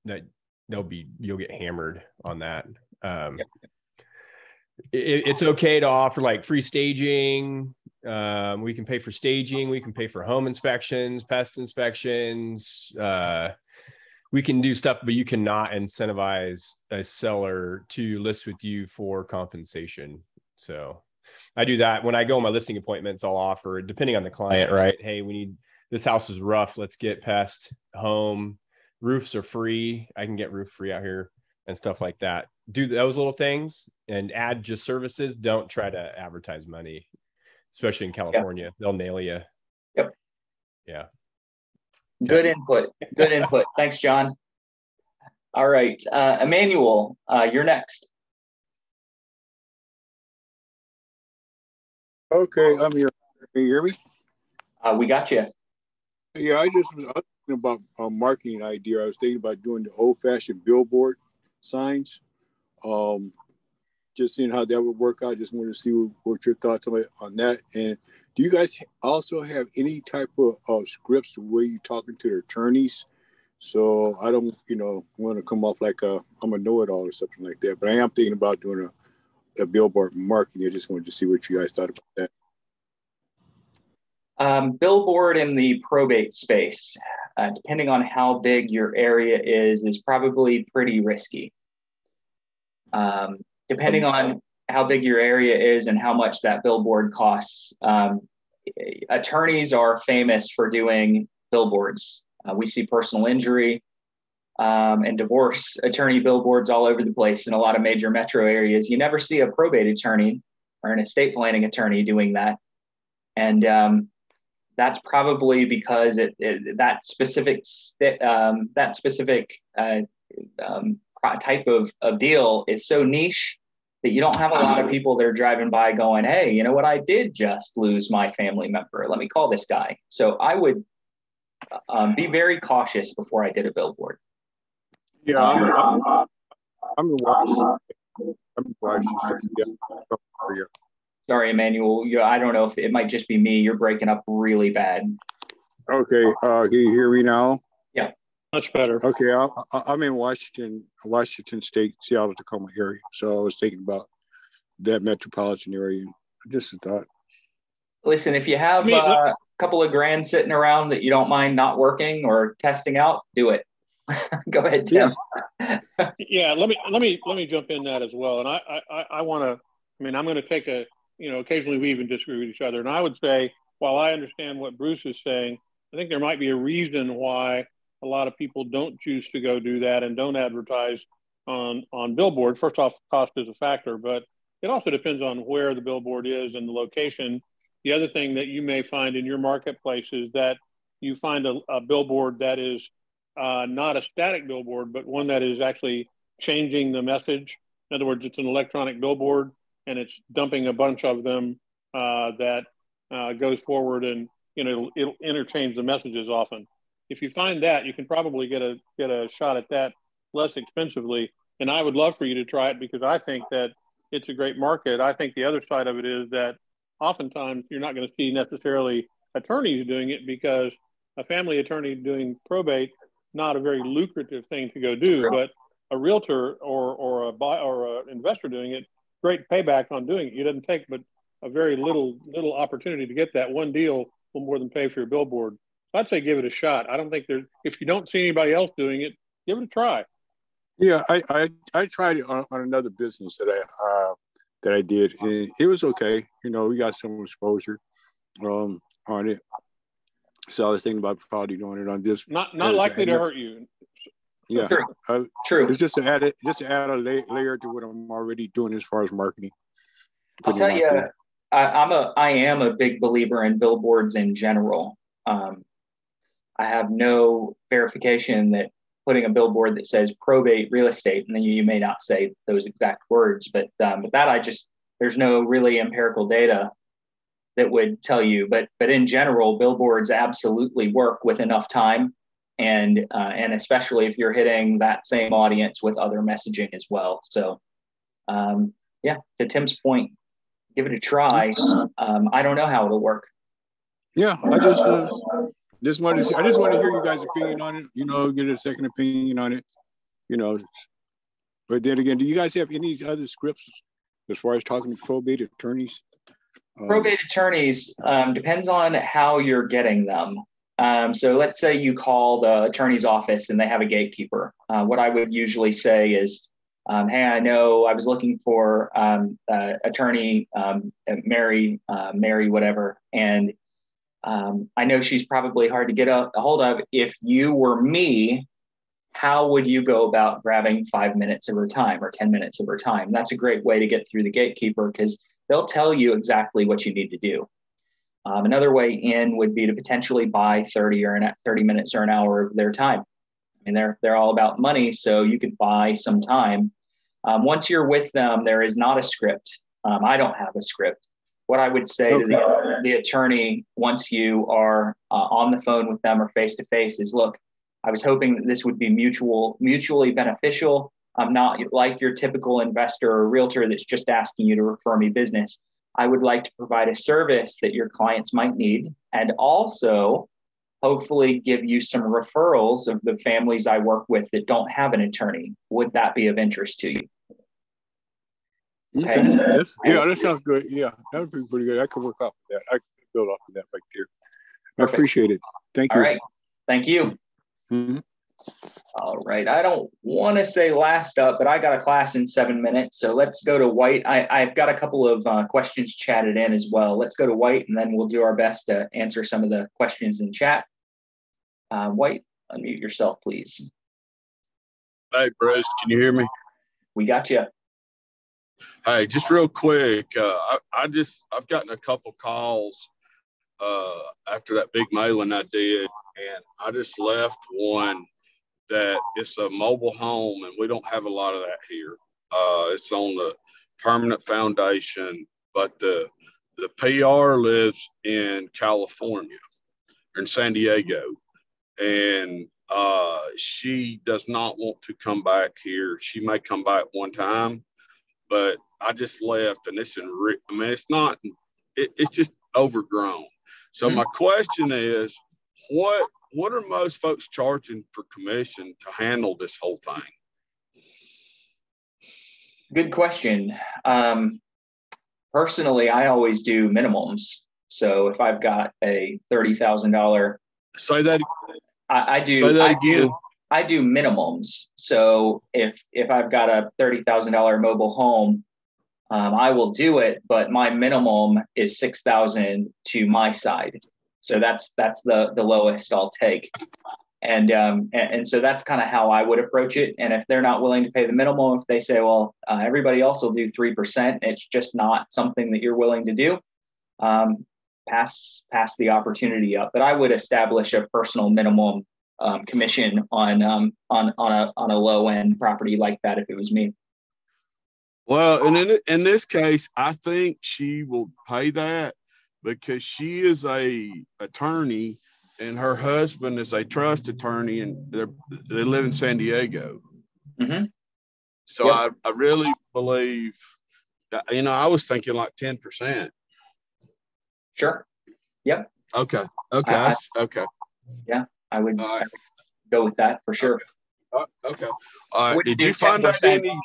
that you'll get hammered on that. It's okay to offer like free staging. We can pay for staging. We can pay for home inspections, pest inspections. We can do stuff, but you cannot incentivize a seller to list with you for compensation. So I do that when I go on my listing appointments. I'll offer, depending on the client, right? Hey, this house is rough. Let's get pest, home. Roofs are free. I can get roof free out here. and stuff like that. Do those little things and add just services. Don't try to advertise money, especially in California. They'll nail you. Yep. Yeah. Good input. Good input. Thanks, John. All right. Emmanuel, you're next. Okay, I'm here. Can you hear me? We got you. Yeah, I was thinking about a marketing idea. I was thinking about doing the old-fashioned billboard signs. Just seeing how that would work out. Just wanted to see what your thoughts on that. And do you guys also have any type of scripts where you're talking to the attorneys? So I don't, want to come off like I'm a know-it-all or something like that. But I am thinking about doing a billboard marketing. I just wanted to see what you guys thought about that. Billboard in the probate space, depending on how big your area is probably pretty risky. Depending on how big your area is and how much that billboard costs. Attorneys are famous for doing billboards. We see personal injury and divorce attorney billboards all over the place in a lot of major metro areas. You never see a probate attorney or an estate planning attorney doing that. And that's probably because that specific type of deal is so niche that you don't have a lot of people that are driving by going, hey, you know what? I did just lose my family member. Let me call this guy. So I would be very cautious before I did a billboard. Yeah, I'm in Washington. Sorry, Emmanuel. I don't know if it might just be me. You're breaking up really bad. Okay. Can you hear me now? Yeah. Much better. Okay. I'm in Washington State, Seattle, Tacoma area. So I was thinking about that metropolitan area. Just a thought. Listen, if you have a couple of grand sitting around that you don't mind not working or testing out, do it. Go ahead, Tim. Yeah. Let me jump in that as well. And I want to. I'm going to take occasionally we even disagree with each other. And I would say, while I understand what Bruce is saying, I think there might be a reason why a lot of people don't choose to go do that and don't advertise on billboard. First off, cost is a factor, but it also depends on where the billboard is and the location. The other thing that you may find in your marketplace is that you find a billboard that is not a static billboard, but one that is actually changing the message. In other words, it's an electronic billboard and it's dumping a bunch of them that goes forward, and it'll interchange the messages often. If you find that, you can probably get a shot at that less expensively. And I would love for you to try it because I think that it's a great market. I think the other side of it is that oftentimes you're not going to see necessarily attorneys doing it because a family attorney doing probate, not a very lucrative thing to go do, but a realtor or an investor doing it, great payback on doing it. You doesn't take but a very little opportunity to get that one deal will more than pay for your billboard. So I'd say give it a shot. I don't think if you don't see anybody else doing it, give it a try. Yeah, I tried it on another business that I did. It was okay. We got some exposure on it. So I was thinking about probably doing it on this. Not likely to hurt you. Yeah, True. It's just to add a layer to what I'm already doing as far as marketing. I'll tell you, I am a big believer in billboards in general. I have no verification that putting a billboard that says probate real estate, and then you may not say those exact words, but that there's no really empirical data that would tell you. But in general, billboards absolutely work with enough time. And especially if you're hitting that same audience with other messaging as well. So, to Tim's point, give it a try. I don't know how it'll work. Yeah, I just wanted to see. I just want to hear you guys' opinion on it. Get a second opinion on it. But then again, do you guys have any other scripts as far as talking to probate attorneys? Probate attorneys depends on how you're getting them. So let's say you call the attorney's office and they have a gatekeeper. What I would usually say is, hey, I know I was looking for attorney Mary, whatever. And I know she's probably hard to get a hold of. If you were me, how would you go about grabbing 5 minutes of her time or 10 minutes of her time? That's a great way to get through the gatekeeper, because they'll tell you exactly what you need to do. Another way in would be to potentially buy 30 minutes or an hour of their time. I mean, they're all about money, so you could buy some time. Once you're with them, there is not a script. I don't have a script. What I would say to the attorney once you are on the phone with them or face-to-face is, look, I was hoping that this would be mutually beneficial. I'm not like your typical investor or realtor that's just asking you to refer me business. I would like to provide a service that your clients might need, and also hopefully give you some referrals of the families I work with that don't have an attorney. Would that be of interest to you? Okay. That sounds good. Yeah, that would be pretty good. I could work off of that. I could build off of that right there. Perfect. I appreciate it. Thank you. All right. Thank you. Mm-hmm. All right. I don't want to say last up, but I got a class in 7 minutes. So let's go to White. I've got a couple of questions chatted in as well. Let's go to White, and then we'll do our best to answer some of the questions in chat. White, unmute yourself, please. Hey, Bruce, can you hear me? We got you. Hey, just real quick. I've gotten a couple calls after that big mailing I did, and I just left one that it's a mobile home, and we don't have a lot of that here. It's on the permanent foundation, but the PR lives in California, or in San Diego, and she does not want to come back here. She may come back one time, but I just left, and it's it's just overgrown. So my question is, what are most folks charging for commission to handle this whole thing? Good question. Personally, I always do minimums. So if I've got a $30,000, say that. I do. Say that again. I do minimums. So if I've got a $30,000 mobile home, I will do it, but my minimum is $6,000 to my side. So that's the lowest I'll take. And so that's kind of how I would approach it. And if they're not willing to pay the minimum, if they say, well, everybody else will do 3%, it's just not something that you're willing to do, pass the opportunity up. But I would establish a personal minimum commission on a low end property like that if it was me. Well, and in this case, I think she will pay that because she is a attorney and her husband is a trust attorney, and they live in San Diego. Mm-hmm. So yep. I really believe that, I was thinking like 10%. Sure. Yep. Okay. Okay. Yeah, I would go with that for sure. Okay. Did you find out any?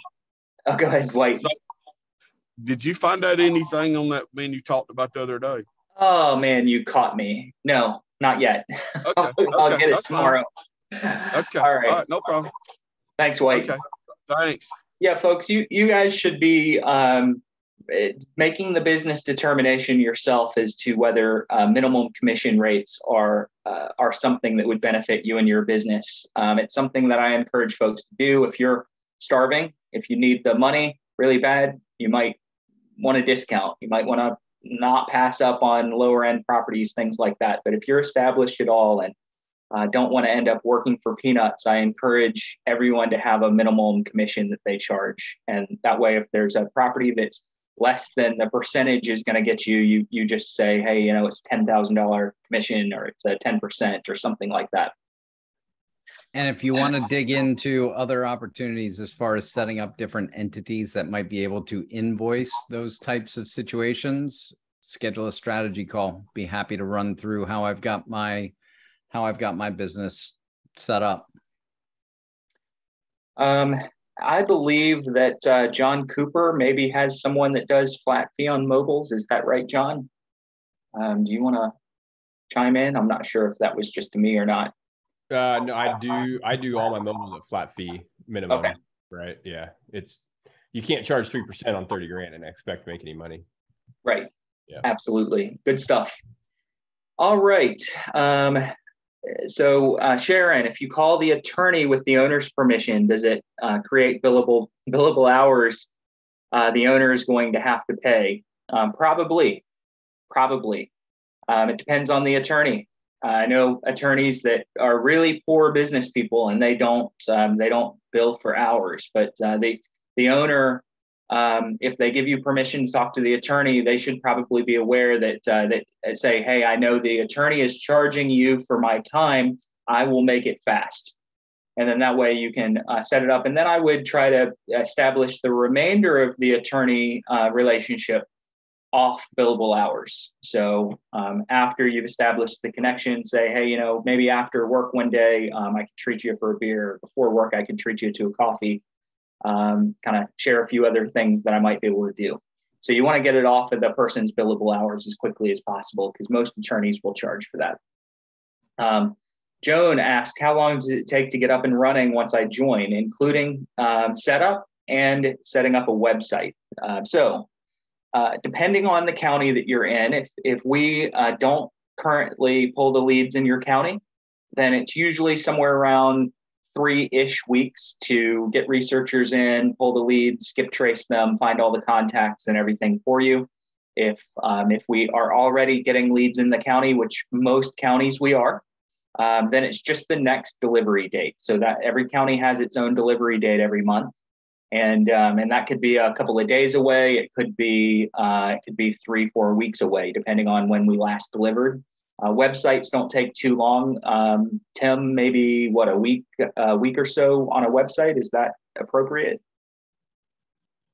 Oh, go ahead, White. Did you find out anything on that man you talked about the other day? Oh man, you caught me. No, not yet. Okay. I'll get it tomorrow. Okay. All right. All right. No problem. Thanks, White. Okay. Thanks. Yeah, folks, you guys should be making the business determination yourself as to whether minimum commission rates are something that would benefit you and your business. It's something that I encourage folks to do. If you're starving, if you need the money really bad, you might want a discount. You might want to not pass up on lower end properties, things like that. But if you're established at all and don't want to end up working for peanuts, I encourage everyone to have a minimum commission that they charge. And that way, if there's a property that's less than the percentage is going to get you, you just say, hey, it's $10,000 commission, or it's a 10% or something like that. And if you want to dig into other opportunities as far as setting up different entities that might be able to invoice those types of situations, schedule a strategy call. Be happy to run through how I've got my business set up. I believe that John Cooper maybe has someone that does flat fee on mobiles. Is that right, John? Do you want to chime in? I'm not sure if that was just to me or not. No, I do all my mobiles at flat fee minimum. Okay. Right. Yeah. You can't charge 3% on 30 grand and expect to make any money. Right. Yeah. Absolutely. Good stuff. All right. So Sharon, if you call the attorney with the owner's permission, does it create billable hours the owner is going to have to pay? Probably. It depends on the attorney. I know attorneys that are really poor business people and they don't bill for hours, but the owner, if they give you permission to talk to the attorney, they should probably be aware that say, hey, I know the attorney is charging you for my time. I will make it fast. And then that way you can set it up. And then I would try to establish the remainder of the attorney relationship off billable hours. So after you've established the connection, say, hey, maybe after work one day, I can treat you for a beer. Before work, I can treat you to a coffee. Kind of share a few other things that I might be able to do. So you want to get it off of the person's billable hours as quickly as possible, because most attorneys will charge for that. Joan asked, how long does it take to get up and running once I join, including setup and setting up a website? Depending on the county that you're in, if we don't currently pull the leads in your county, then it's usually somewhere around 3-ish weeks to get researchers in, pull the leads, skip trace them, find all the contacts and everything for you. If we are already getting leads in the county, which most counties we are, then it's just the next delivery date. So that every county has its own delivery date every month. And that could be a couple of days away. It could be 3-4 weeks away, depending on when we last delivered. Websites don't take too long. Tim, maybe a week or so on a website. Is that appropriate?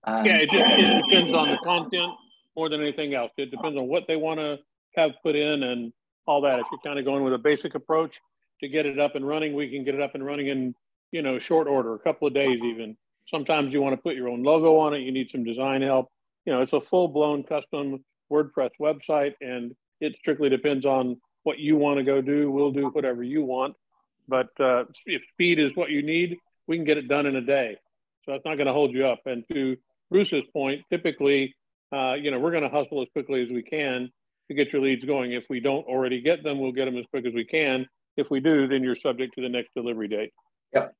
Yeah, it depends on the content more than anything else. It depends on what they want to have put in and all that. If you're kind of going with a basic approach to get it up and running, we can get it up and running in short order, a couple of days even. Sometimes you want to put your own logo on it. You need some design help. It's a full-blown custom WordPress website, and it strictly depends on what you want to go do. We'll do whatever you want. But if speed is what you need, we can get it done in a day. So that's not going to hold you up. And to Bruce's point, typically, we're going to hustle as quickly as we can to get your leads going. If we don't already get them, we'll get them as quick as we can. If we do, then you're subject to the next delivery date. Yep.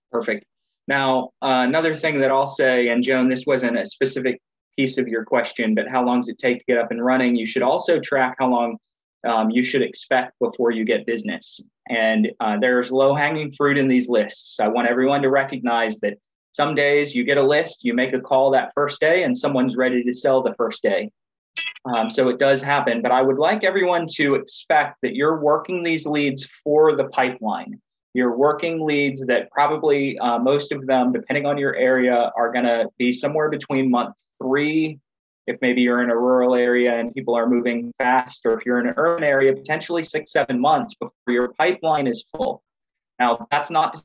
Perfect. Now, another thing that I'll say, and Joan, this wasn't a specific piece of your question, but how long does it take to get up and running? You should also track how long you should expect before you get business. And there's low-hanging fruit in these lists. I want everyone to recognize that some days you get a list, you make a call that first day, and someone's ready to sell the first day. So it does happen, but I would like everyone to expect that you're working these leads for the pipeline. You're working leads that probably most of them, depending on your area, are going to be somewhere between month 3, if maybe you're in a rural area and people are moving fast, or if you're in an urban area, potentially 6-7 months before your pipeline is full. Now, that's not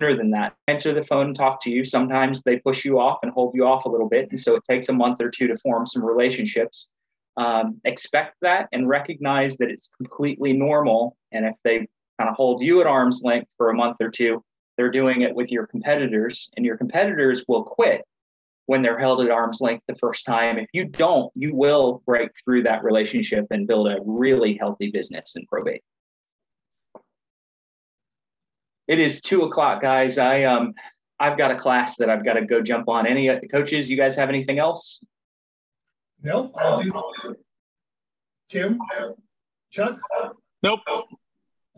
sooner than that. Answer the phone and talk to you. Sometimes they push you off and hold you off a little bit. And so it takes a month or 2 to form some relationships. Expect that and recognize that it's completely normal. And if they kind of hold you at arm's length for a month or 2, they're doing it with your competitors, and your competitors will quit when they're held at arm's length the first time. If you don't, you will break through that relationship and build a really healthy business in probate. It is 2:00, guys. I've got a class that I've got to go jump on. Any coaches, you guys have anything else? No, I'll do. Tim, Chuck? Nope.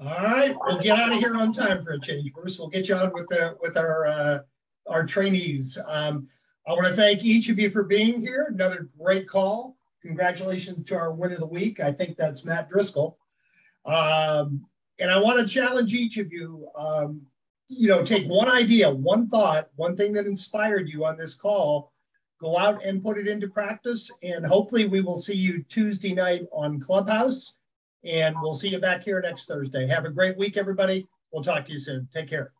All right, we'll get out of here on time for a change, Bruce. We'll get you on with our trainees. I want to thank each of you for being here. Another great call. Congratulations to our win of the week. I think that's Matt Driscoll. And I want to challenge each of you, take one idea, one thought, one thing that inspired you on this call, go out and put it into practice. And hopefully we will see you Tuesday night on Clubhouse. And we'll see you back here next Thursday. Have a great week, everybody. We'll talk to you soon. Take care.